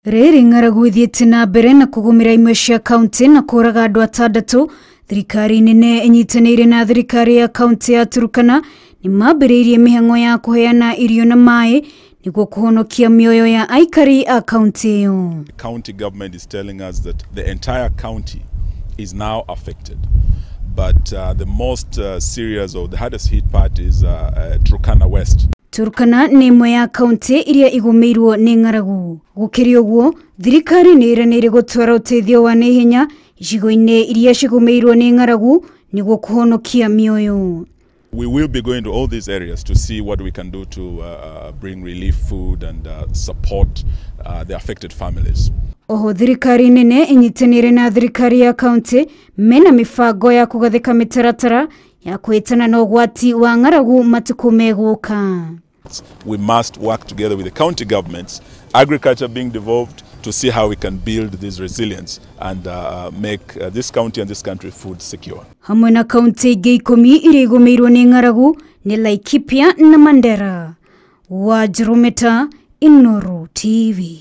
Rĩrĩ ngáragu ithiĩte na mbere na kũgũmĩra imwe cia kaunti na kũraga andũ 6. Thirikari nene inyitanĩire na thirikari ya kaunti ya Turkana nĩ mambĩrĩirie mihangó ya kuheana irio na maai nĩguo kũhonokia mĩoyo ya aikari a kaunti ĩyo. The county government is telling us that the entire county is now affected. But the most serious or the hardest hit part is Turkana West. Turkana nĩ imwe ya kaunti iria igumiirwo nĩ ng'aragu. Gũkĩrĩ ũguo, thirikari nĩ iranĩire gũtwara ũteithio wa naihenya icigo-inĩ iria cigumiirwo nĩ ng'aragu nĩguo kũhonokia mĩoyo. We will be going to all these areas to see what we can do to bring relief food and support the affected families. Oho thirikari nene inyitanĩire na thirikari ya kaunti mena mibango ya kũgathĩka mĩtaratara ya kwĩtana na ũgwati wa ng'aragu matukũ megũka. We must work together with the county governments, agriculture being devolved, to see how we can build this resilience and make this county and this country food secure. Hamwe na kaunti ingĩ 10 iria igumiirwo nĩ ng'aragu nĩ Laikipia na Mandera. Wajirumeta, Inooro TV.